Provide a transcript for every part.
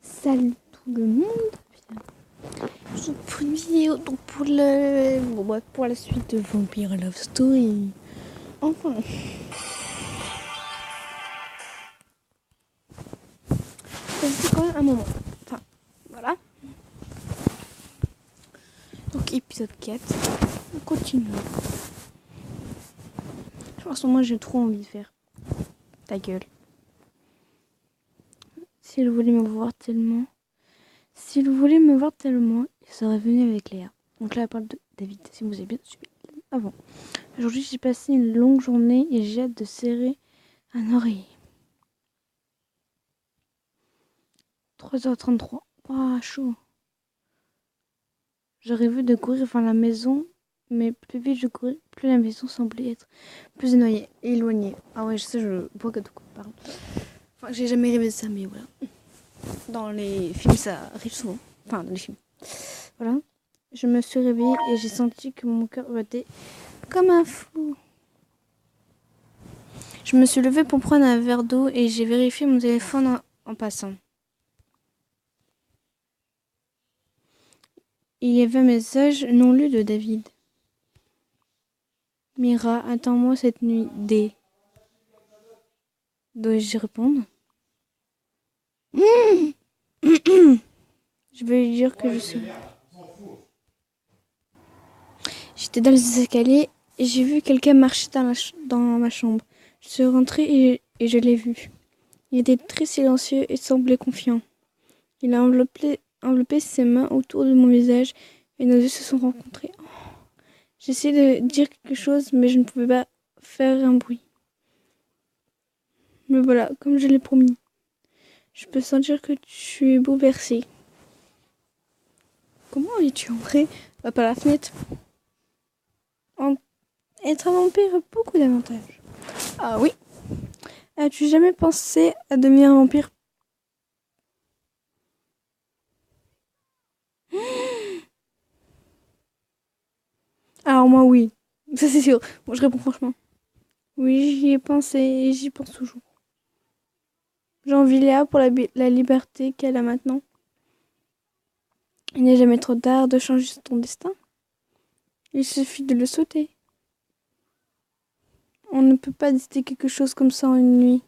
Salut tout le monde. Je pour une vidéo donc pour le pour la suite de Vampire Love Story. Enfin, ça fait quand même un moment. Enfin, voilà. Donc épisode 4. On continue. En ce moment j'ai trop envie de faire. Ta gueule. S'il voulait me voir tellement. S'il voulait me voir tellement, il serait venu avec Léa. Donc là, elle parle de David, si vous avez bien suivi avant. Aujourd'hui, j'ai passé une longue journée et j'ai hâte de serrer un oreiller. 3h33. Ah, chaud. J'aurais vu de courir vers la maison, mais plus vite je courais, plus la maison semblait être plus éloignée. Ah ouais, je sais, je vois que tout pardon. Enfin, j'ai jamais rêvé de ça, mais voilà. Dans les films, ça arrive souvent. Enfin, dans les films. Voilà. Je me suis réveillée et j'ai senti que mon cœur battait comme un fou. Je me suis levée pour prendre un verre d'eau et j'ai vérifié mon téléphone en passant. Il y avait un message non lu de David. Mira, attends-moi cette nuit. D. Dois-je répondre? Je vais lui dire que je suis. J'étais dans les escaliers et j'ai vu quelqu'un marcher dans ma chambre. Je suis rentrée et je l'ai vu. Il était très silencieux et semblait confiant. Il a enveloppé ses mains autour de mon visage et nos yeux se sont rencontrés. J'essayais de dire quelque chose, mais je ne pouvais pas faire un bruit. Me voilà, comme je l'ai promis. Je peux sentir que tu es bouleversée. Comment es-tu entrée par la fenêtre? Être un vampire a beaucoup d'avantages. Ah oui. As-tu jamais pensé à devenir un vampire? Alors moi oui. Ça c'est sûr. Bon, je réponds franchement. Oui, j'y ai pensé et j'y pense toujours. J'envie Léa pour la liberté qu'elle a maintenant. Il n'est jamais trop tard de changer ton destin. Il suffit de le sauter. On ne peut pas décider quelque chose comme ça en une nuit.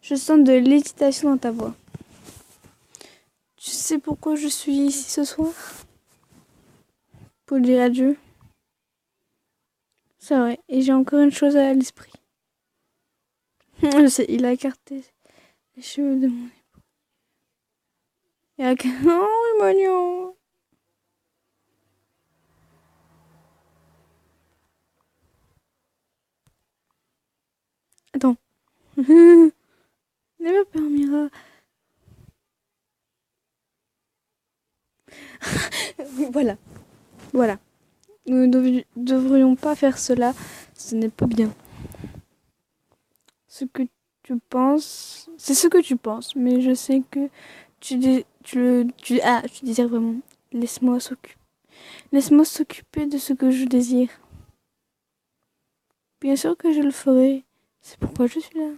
Je sens de l'hésitation dans ta voix. Tu sais pourquoi je suis ici ce soir? Pour dire adieu. C'est vrai, et j'ai encore une chose à l'esprit. Je sais, il a écarté les cheveux de mon époux. Oh, mignon. Attends. N'aie pas peur, Mira. Voilà. Voilà. Nous ne devrions pas faire cela. Ce n'est pas bien. Ce que tu penses, c'est ce que tu penses, mais je sais que tu désires vraiment. Laisse-moi s'occuper de ce que je désire. Bien sûr que je le ferai. C'est pourquoi je suis là.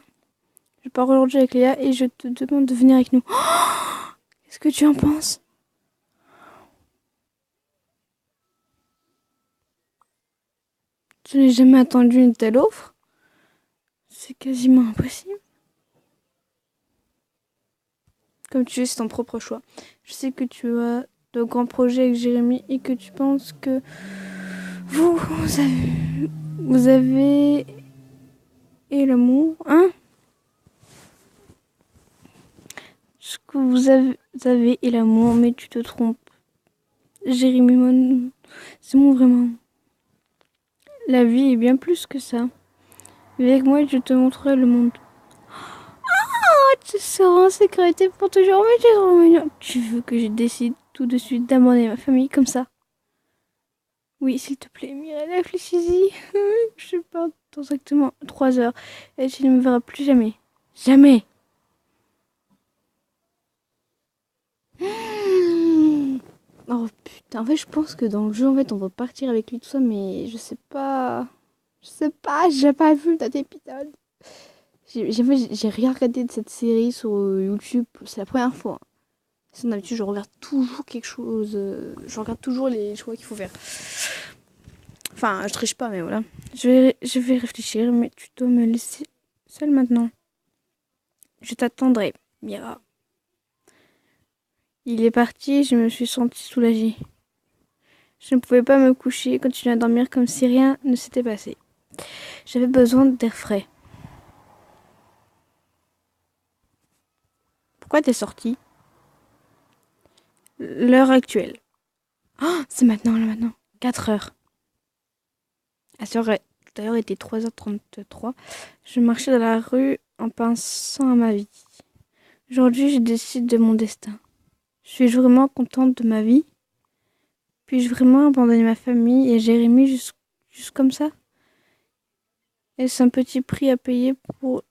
Je pars aujourd'hui avec Léa et je te demande de venir avec nous. Qu'est-ce que tu en penses? Je n'ai jamais attendu une telle offre. C'est quasiment impossible. Comme tu sais, c'est ton propre choix. Je sais que tu as de grands projets avec Jérémy et que tu penses que vous avez et l'amour, hein? Ce que vous avez et l'amour, mais tu te trompes. Jérémy, c'est mon vraiment. La vie est bien plus que ça. Avec moi, je te montrerai le monde. Oh, tu seras en sécurité pour toujours, mais tu es trop mignon. Tu veux que je décide tout de suite d'abandonner ma famille comme ça? Oui, s'il te plaît, Mireille, réfléchis-y. Je pars dans exactement 3 heures et tu ne me verras plus jamais. Jamais. Oh putain, en fait, je pense que dans le jeu, en fait, on va partir avec lui, tout ça, mais je sais pas. Je sais pas, j'ai pas vu cet épisode. J'ai rien regardé de cette série sur YouTube. C'est la première fois. Sinon, d'habitude, je regarde toujours quelque chose. Je regarde toujours les choix qu'il faut faire. Enfin, je triche pas, mais voilà. Je vais réfléchir, mais tu dois me laisser seule maintenant. Je t'attendrai, Mira. Il est parti, je me suis sentie soulagée. Je ne pouvais pas me coucher et continuer à dormir comme si rien ne s'était passé. J'avais besoin d'air frais. Pourquoi t'es sortie? L'heure actuelle. Oh, c'est maintenant, là maintenant. 4 heures. Tout à l'heure, il était 3h33. Je marchais dans la rue en pensant à ma vie. Aujourd'hui, je décide de mon destin. Suis-je vraiment contente de ma vie? Puis-je vraiment abandonner ma famille et Jérémie juste comme ça? Est-ce un petit prix à payer pour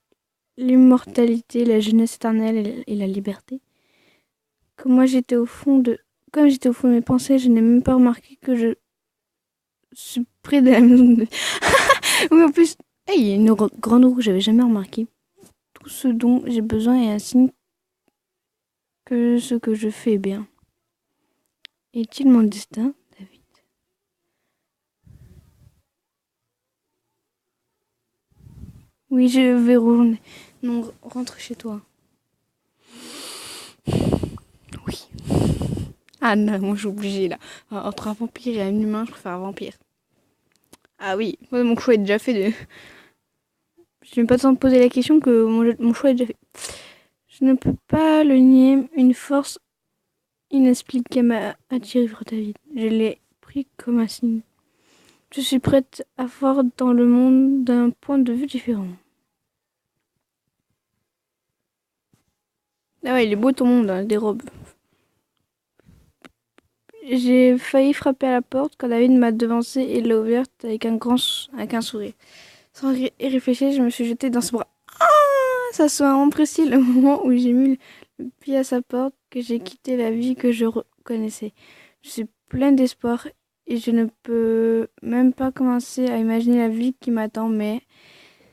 l'immortalité, la jeunesse éternelle et la liberté? Comme j'étais au fond de mes pensées, je n'ai même pas remarqué que je suis près de la maison de... Oui, en plus, hey, il y a une grande roue que j'avais jamais remarqué. Tout ce dont j'ai besoin est un signe que ce que je fais est bien. Est-il mon destin, David? Oui, je vais retourner. Non, rentre chez toi. Oui. Ah non, moi je suis obligée là. Entre un vampire et un humain, je préfère un vampire. Ah oui, moi, mon choix est déjà fait. Je n'ai pas besoin de poser la question que mon choix est déjà fait. Je ne peux pas le nier, une force inexpliquée m'a attiré vers David. Je l'ai pris comme un signe. Je suis prête à voir dans le monde d'un point de vue différent. Ah ouais, il est beau ton monde, hein, des robes. J'ai failli frapper à la porte quand David m'a devancé et l'a ouverte avec un sourire. Sans y réfléchir, je me suis jetée dans ses bras. Ah, ça soit vraiment précis le moment où j'ai mis le pied à sa porte, que j'ai quitté la vie que je connaissais. Je suis pleine d'espoir et je ne peux même pas commencer à imaginer la vie qui m'attend, mais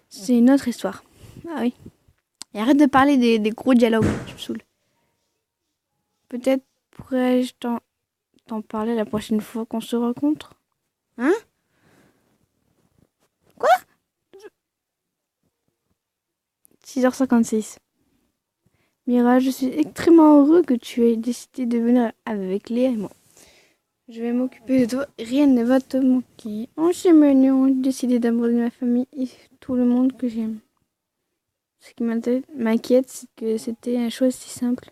c'est une autre histoire. Ah oui. Et arrête de parler des gros dialogues, tu me saoules. Peut-être pourrais-je t'en parler la prochaine fois qu'on se rencontre? Hein? Quoi? 6h56. Mira, je suis extrêmement heureux que tu aies décidé de venir avec Léa et moi. Je vais m'occuper de toi, rien ne va te manquer. En chemin, j'ai décidé d'abandonner ma famille et tout le monde que j'aime. Ce qui m'inquiète, c'est que c'était un choix si simple.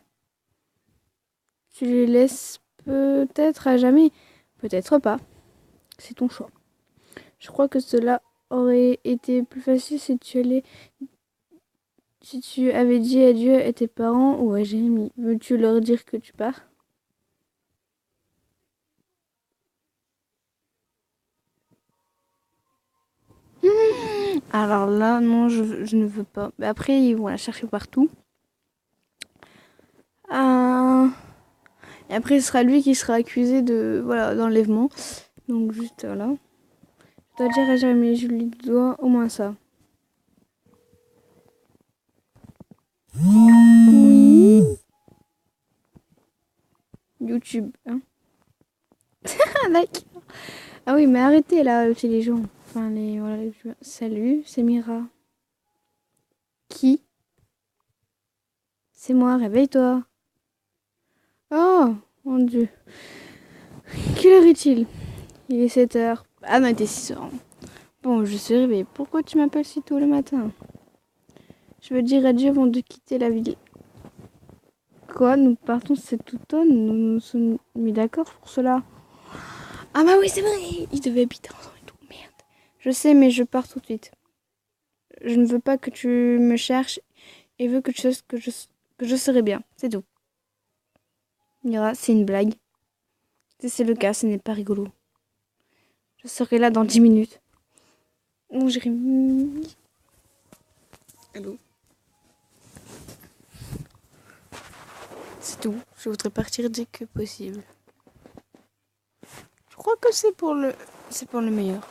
Tu les laisses peut-être à jamais, peut-être pas. C'est ton choix. Je crois que cela aurait été plus facile si tu avais dit adieu à tes parents ou à Jérémie. Veux-tu leur dire que tu pars? Alors là, non, je ne veux pas. Mais après, ils vont la chercher partout. Et après, ce sera lui qui sera accusé d'enlèvement. Donc juste voilà. Je dois dire à Jérémie, je lui dois au moins ça. Oui. YouTube, hein. Ah, d'accord. Ah oui, mais arrêtez là, chez les gens. Enfin, voilà, salut, c'est Mira. Qui? C'est moi, réveille-toi. Oh, mon Dieu. Quelle heure est-il? Il est 7h. Ah non, il était 6h. Bon, je suis réveillée. Pourquoi tu m'appelles si tôt le matin? Je veux dire adieu avant de quitter la ville. Quoi? Nous partons cet automne? Nous nous sommes mis d'accord pour cela. Ah bah oui, c'est vrai. Il devait habiter ensemble et tout. Merde. Je sais, mais je pars tout de suite. Je ne veux pas que tu me cherches et veux que tu saches que je serai bien. C'est tout. Mira, c'est une blague. Si c'est le cas, ce n'est pas rigolo. Je serai là dans 10 minutes. Oh, Jérémie. Allô? C'est tout. Je voudrais partir dès que possible. Je crois que c'est pour le meilleur.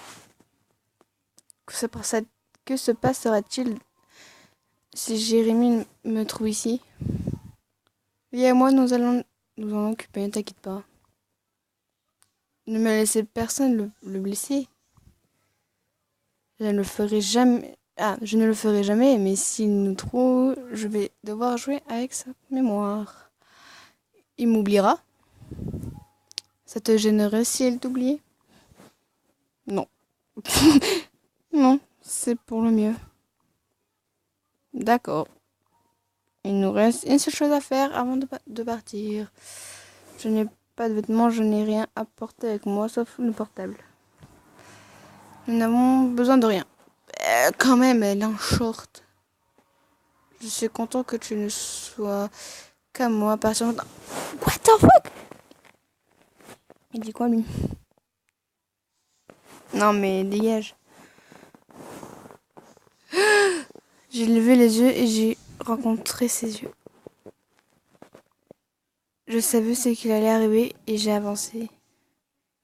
Que se passera-t-il Si Jérémy me trouve ici, lui et moi, nous allons nous en occuper, ne t'inquiète pas. Ne me laissez personne le blesser. Je ne le ferai jamais. Ah, je ne le ferai jamais, mais s'il nous trouve, je vais devoir jouer avec sa mémoire. Il m'oubliera. Ça te gênerait si elle t'oubliait? Non. Non, c'est pour le mieux. D'accord. Il nous reste une seule chose à faire avant de partir. Je n'ai pas de vêtements, je n'ai rien à porter avec moi sauf le portable. Nous n'avons besoin de rien. Quand même, elle est en short. Je suis content que tu ne sois qu'à moi à partir de maintenant. What the fuck? Il dit quoi lui? Non mais dégage. J'ai levé les yeux et j'ai rencontré ses yeux. Je savais ce qu'il allait arriver et j'ai avancé.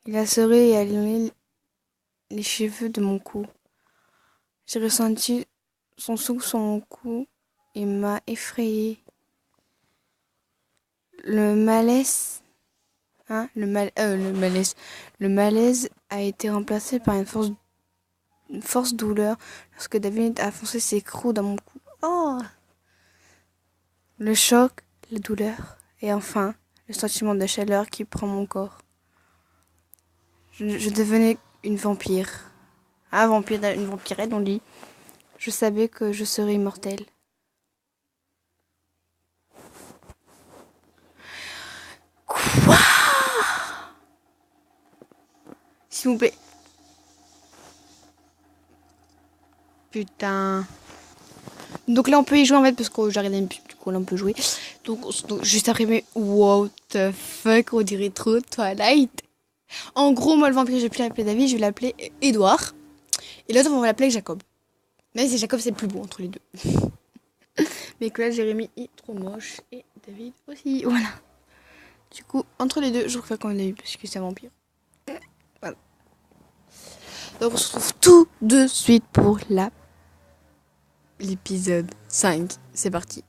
Il a serré et aligné les cheveux de mon cou. J'ai ressenti son souffle sur mon cou et m'a effrayé. Le malaise, le malaise a été remplacé par une force douleur lorsque David a foncé ses crocs dans mon cou. Oh! Le choc, la douleur et enfin le sentiment de chaleur qui prend mon corps. Je devenais une vampire. Un vampire, une vampirette, on dit. Je savais que je serais immortelle. Quoi? S'il vous plaît. Putain. Donc là, on peut y jouer en fait, parce que j'arrête du coup, là, on peut jouer. Donc juste après, mais what the fuck, on dirait trop Twilight. En gros, moi, le vampire, je vais plus l'appeler David, je vais l'appeler Edouard. Et l'autre, on va l'appeler Jacob. Mais c'est Jacob, c'est le plus beau entre les deux. Mais que là, Jérémy est trop moche et David aussi. Voilà. Du coup, entre les deux, je refais comme David parce que c'est un vampire. Voilà. Donc, on se retrouve tout de suite pour l'épisode 5. C'est parti.